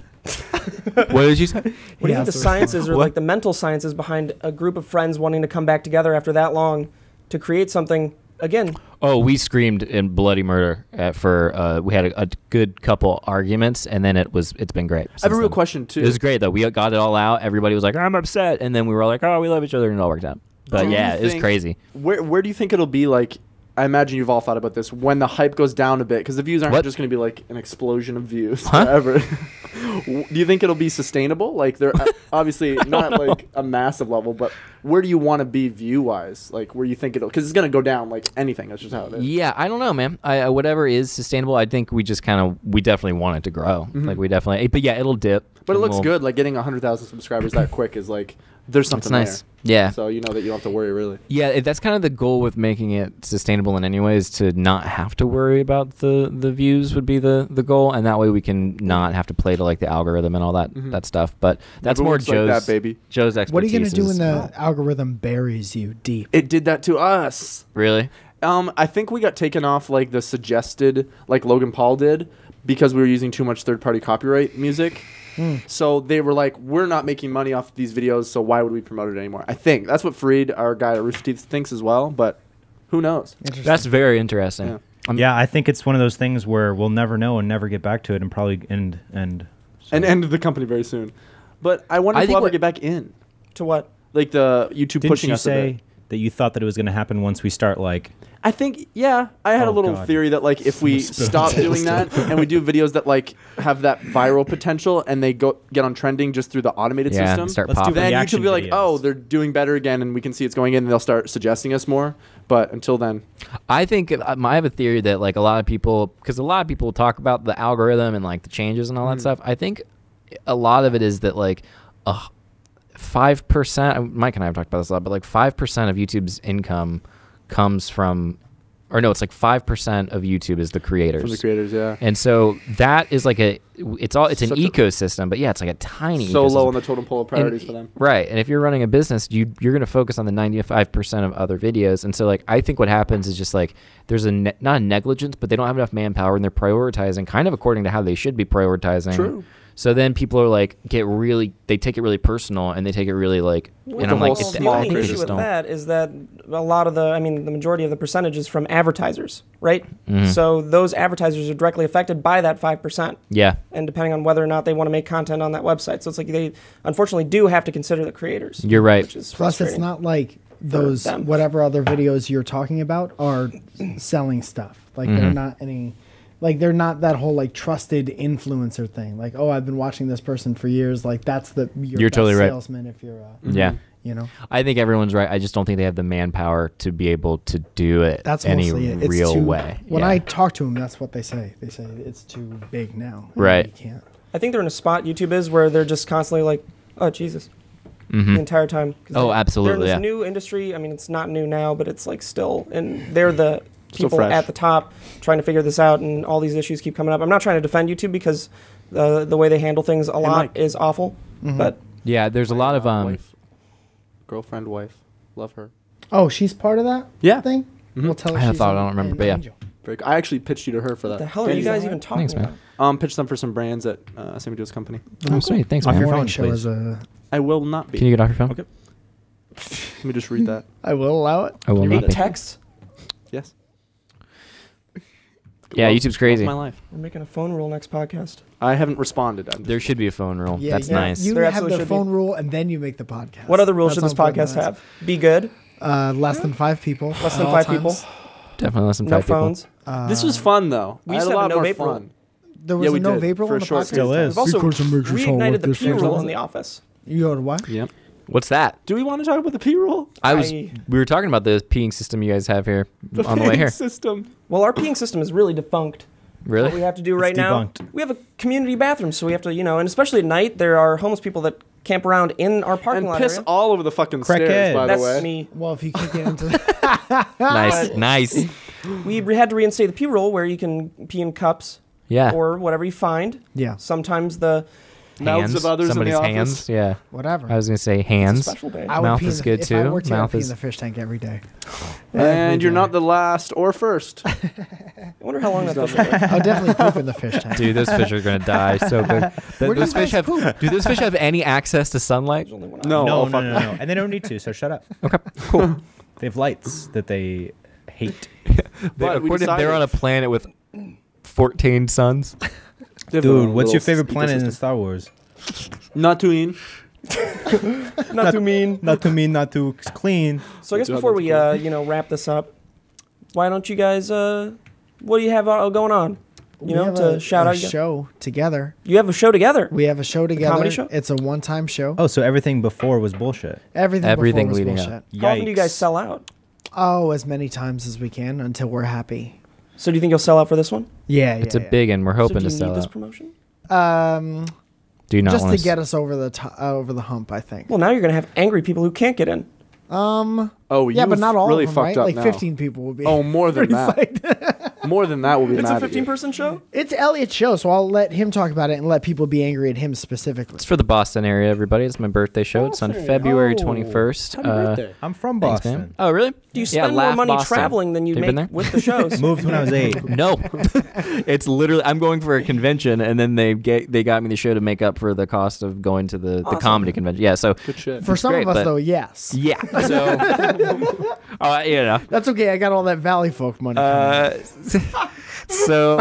What did you say? What do you Yeah, think the so- sciences or What? like the mental sciences behind a group of friends wanting to come back together after that long to create something again? Oh, we screamed in bloody murder we had a good couple arguments, and then it's been great. I have a since real then. question too. It was great though. We got it all out. Everybody was like, "I'm upset," and then we were all like, "Oh, we love each other," and it all worked out. But Do you yeah, it was think- crazy. Where do you think it'll be like? I imagine you've all thought about this when the hype goes down a bit, because the views aren't What? just going to be like an explosion of views Huh? forever. Do you think it'll be sustainable? Like they're obviously not like a massive level, but where do you want to be view wise? Like where you think it'll? Because it's going to go down like anything. That's just how it is. Yeah, I don't know, man. Whatever is sustainable, I think we definitely want it to grow. Like we definitely, but yeah, it'll dip. But it and looks we'll- good. Like getting 100,000 subscribers that quick is like there's It's something nice. there. Yeah. So you know that you don't have to worry really. Yeah, that's kind of the goal with making it sustainable in any way, is to not have to worry about the views would be the goal, and that way we can not have to play to like the algorithm and all that stuff. But that's Never more works like Joe's that, baby. Joe's expertise. What are you going to do when is- the algorithm buries you deep? It did that to us. Really? I think we got taken off like the suggested, like Logan Paul did. because we were using too much third-party copyright music. So they were like, we're not making money off these videos, so why would we promote it anymore? I think that's what Fareed, our guy at Rooster Teeth, thinks as well, but who knows? That's very interesting. Yeah, I think it's one of those things where we'll never know and never get back to it, and probably end. And end the company very soon. But I wonder if we'll ever get back in. To what? Like the YouTube Didn't pushing you us a bit. say that you thought that it was going to happen once we start like? I think, yeah, I had a Oh, little God. theory that like if we stop doing that and we do videos that like have that viral potential and they get on trending just through the automated system, start Let's do popping. then YouTube reaction will be like, videos. oh, they're doing better again, and we can see it's going in, and they'll start suggesting us more. But until then, I think I have a theory that like a lot of people, because a lot of people talk about the algorithm and like the changes and all that stuff. I think a lot of it is that like 5%. Mike and I have talked about this a lot, but like 5% of YouTube's income comes from, or no, it's like 5% of YouTube is the creators. from the creators, yeah. And so that is like it's an Such a- ecosystem, but yeah, it's like a tiny So ecosystem. low on the totem pole of priorities And- for them. Right. And if you're running a business, you're going to focus on the 95% of other videos. And so like I think what happens is just like there's not a negligence, but they don't have enough manpower and they're prioritizing kind of according to how they should be prioritizing. True. So then people are like they take it really personal and they take it really like and I'm like whole I the only think they issue just with don't. that is that a lot of the majority of the percentage is from advertisers, right? Mm-hmm. So those advertisers are directly affected by that 5%. Yeah. And depending on whether or not they want to make content on that website. So it's like they unfortunately do have to consider the creators. You're right. Which is Plus, it's frustrating. not like those them. whatever other videos you're talking about are selling stuff. Like they're not any, like they're not that whole like trusted influencer thing. Like, oh, I've been watching this person for years. Like that's your You're best totally right. salesman if you're, Yeah. you know. I think everyone's right. I just don't think they have the manpower to be able to do it That's any mostly it. It's real too, way. When Yeah. I talk to them, that's what they say. They say it's too big now. Right. You can't. I think they're in a spot YouTube is where they're just constantly like, oh Jesus, the entire time. 'Cause Oh, they're absolutely, in this yeah. new industry. I mean, it's not new now, but it's like still, and they're the Still people fresh. at the top trying to figure this out, and all these issues keep coming up. I'm not trying to defend YouTube because the way they handle things a lot Mike. is awful, but Yeah, there's a lot of wife. Girlfriend, wife. Love her. Oh, she's part of that Yeah. thing? We'll tell her I she's thought- I an- don't remember, an but yeah. angel. Very cool. I actually pitched you to her for that. what the hell are you guys even talking Thanks, man. about? Pitched them for some brands at Sammy Joe's company. Oh, sweet. Thanks, Off man. your phone, phone show please. is a. I will not be. Can you get off your phone? Okay. Let me just read that. I will allow it. I will not Eight be. texts. Yes. Yeah, YouTube's crazy. My life. We're making a phone rule next podcast. I haven't responded. I'm just, There should be a phone rule. Yeah, That's yeah. nice. You There have absolutely the should be. phone rule, and then you make the podcast. What other rules should That's this how important podcast that is. have? Be good. Less than 5 people. Less at than all 5 times. people. Definitely less than No 5 people. phones. this was fun though. We I used had to a have lot a no more vape rule. fun. There was Yeah, a we no did, vape rule for on a the short podcast. Still is. We've also Because it makes us all reignited work the this P rule way. in the office. You go to what? Yep. What's that? Do we want to talk about the P rule? We were talking about the peeing system you guys have here on the way here. System. Well, our peeing system is really defunct. What we Really? have to do right now, debunked. we have a community bathroom, so we have to, and especially at night, there are homeless people that camp around in our parking And lot piss area. all over the fucking stairs, Crackhead. by the That's way. me. Well, if you can't get into that. Nice. Nice. We had to reinstate the pee rule where you can pee in cups Yeah. or whatever you find. Yeah, Sometimes the Mouths of others in the Somebody's office. hands. Yeah. whatever. I was gonna say it's a hands. special day. I would Mouth pee in is the- good if too. I worked here, I'd Mouth pee in is- the fish tank every day. And you're not the last or first. I wonder how long that fish will live. I'll definitely poop in the fish tank. Dude, those fish are gonna die so quick. Where do Those you guys fish have. poop? Do those fish have any access to sunlight? There's only one No. No, oh, no, fuck no, that. no. And they don't need to, so shut up. Okay. Cool. They have lights that they hate. But we decided- They're on a planet with 14 suns. Dude, what's your favorite planet in Star Wars? Tatooine. Not too mean. Not too mean, not too clean. So I guess Yeah, before that's we wrap this up, why don't you guys what do you have going on? We have to a, shout a out. show together. You have a show together. We have a show together. comedy show? It's a one-time show. Oh, so everything before was bullshit. Everything Everything before was leading bullshit. up. How often do you guys Yikes. sell out? Oh, as many times as we can until we're happy. So do you think you'll sell out for this one? Yeah, It's a big one. We're So hoping do you to need sell this out. promotion? Do you not just want to get us over the over the hump, I think. Well, now you're going to have angry people who can't get in. I Oh, Yeah, but you've not all really of them, fucked right? up Like now. 15 people will be. Oh, more than pretty that. psyched. More than that will be It's mad a at you. 15-person show? It's Elliott's show, so I'll let him talk about it and let people be angry at him specifically. It's for the Boston area, everybody. It's my birthday show. It's on Boston. February Oh, 21st. Happy birthday. I'm from Thanks, Boston. man. Oh, really? Do you spend more Laugh money Boston. traveling than you Have you been make there? with the shows? Moved when I was 8. No, it's literally I'm going for a convention, and then they got me the show to make up for the cost of going to the comedy convention. Yeah, so Good shit. For some great, of us, but- though, yes. yeah, so you know, That's okay. I got all that Valleyfolk money. coming in. so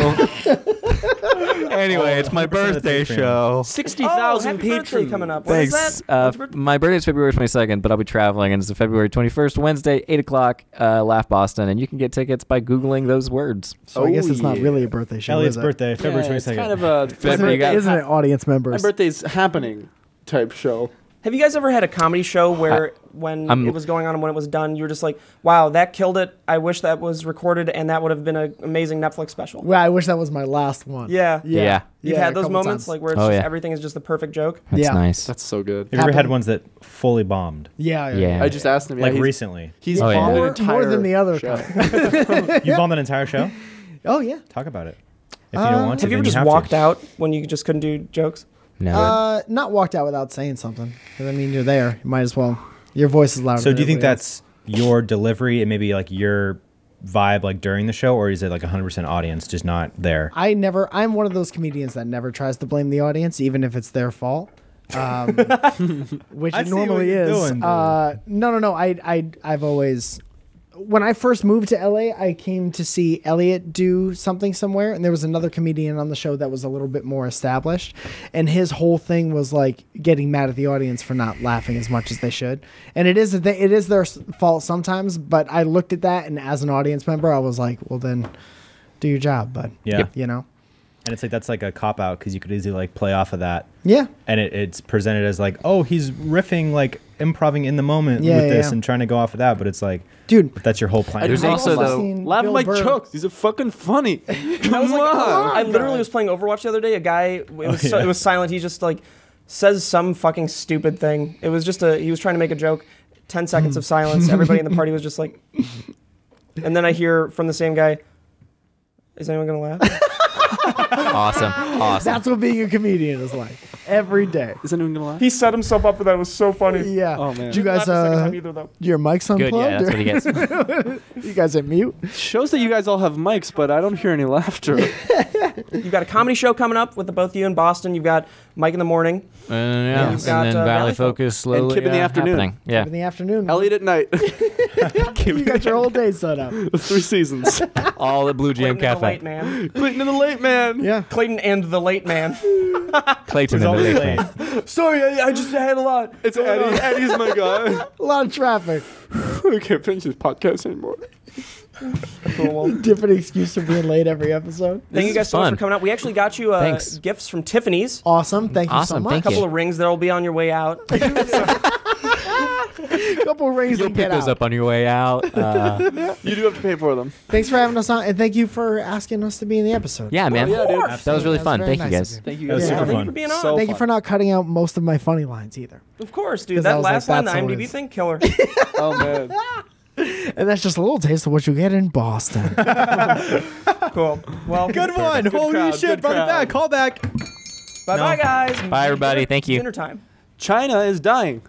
anyway, it's my birthday show. 60,000 happy birthday. patrons coming up. What is Thanks. that? What's your birthday? My birthday is February 22nd, but I'll be traveling, and it's February 21st, Wednesday, 8 o'clock, Laugh Boston, and you can get tickets by Googling those words. So I guess it's not yeah. really a birthday show. Elliott's is it? birthday, February Yeah, it's 22nd. kind of a February, you got- Isn't it audience my members? birthday's happening type show. Have you guys ever had a comedy show where when I'm- it was going on and when it was done, you were just like, wow, that killed it. I wish that was recorded and that would have been an amazing Netflix special. Well, I wish that was my last one. Yeah. Yeah. You've Yeah, had a those couple moments times. like where it's Oh, just yeah. everything is just the perfect joke. That's Yeah. nice. That's so good. Have you ever had happened. ones that fully bombed? Yeah. Yeah. I just asked him. Yeah, Like he's, recently. He's Oh, yeah. bombed an More entire than the other show. time. You bombed an entire show? Oh, yeah. Talk about it. If you don't want to, Have you then ever just have walked to. out when you just couldn't do jokes? No. Not walked out without saying something. 'Cause, I mean, you're there. You might as well. Your voice is louder. So than do you think everybody that's your delivery and maybe like your vibe like during the show, or is it like 100% audience just not there? I'm one of those comedians that never tries to blame the audience, even if it's their fault. Which I it see what normally you're is. doing, No. I've always, when I first moved to LA, I came to see Elliott do something somewhere, and there was another comedian on the show that was a little bit more established, and his whole thing was like getting mad at the audience for not laughing as much as they should, and it is their fault sometimes. But I looked at that, and as an audience member, I was like, well then, do your job, bud. Yeah. Yep. You know. And it's like that's like a cop out because you could easily like play off of that, Yeah. and it's presented as like, oh, he's riffing like improving in the moment Yeah, with yeah, this yeah. and trying to go off of that, but it's like, Dude. but that's your whole plan. There's I've also, though, seen Laugh at Bill my Burr. jokes. These are fucking funny. Come I on. literally was playing Overwatch the other day. A guy, it was silent. He just like says some fucking stupid thing. It was just he was trying to make a joke. 10 seconds of silence. Everybody in the party was just like, and then I hear from the same guy, is anyone gonna laugh? Awesome. That's what being a comedian is like every day. Is anyone gonna laugh? He set himself up for that. It was so funny. Yeah. Oh, man. Did you guys, Either, though. your mic's Good. unplugged? Yeah, that's what he gets. You guys at mute? Shows that you guys all have mics, but I don't hear any laughter. You've got a comedy show coming up with the both of you in Boston. You've got Mike in the morning. And You've got, then Valleyfolk. Valleyfolk is slowly Kip in the afternoon. happening. Yeah. In the afternoon. Elliott at night. You got your whole day set up. 3 seasons. All at Blue Jam Clayton and the Cafe. late man. Clayton and the late man. Yeah. Clayton and the late man. Clayton It's and the always late late. man. Sorry, I just had a lot. It's Eddie. Eddie's my guy. A lot of traffic. I can't finish this podcast anymore. Cool. Different excuse for being late every episode. Thank you is guys so much fun. for coming out. We actually got you Thanks. gifts from Tiffany's. Awesome. Thank you so Awesome, much. thank A couple you. of rings that'll be on your way out. Couple of rings You'll to pick get those out. up on your way out. You do have to pay for them. Thanks for having us on, and thank you for asking us to be in the episode. Yeah, man. yeah, dude. That was really That's fun. very Thank you nice guys. of Thank you That was guys. super Thank you fun. for being on. So Thank you for not cutting out most of my funny lines either. Of course, dude. 'Cause I That was like, last line, the that's IMDb always- thing, killer. Oh, man. And that's just a little taste of what you get in Boston. Cool. Well, Good one. Holy crowd, shit. good Brought it crowd. back. Call back. Bye-bye, guys. Bye, everybody. Thank you. Dinner time. China is dying.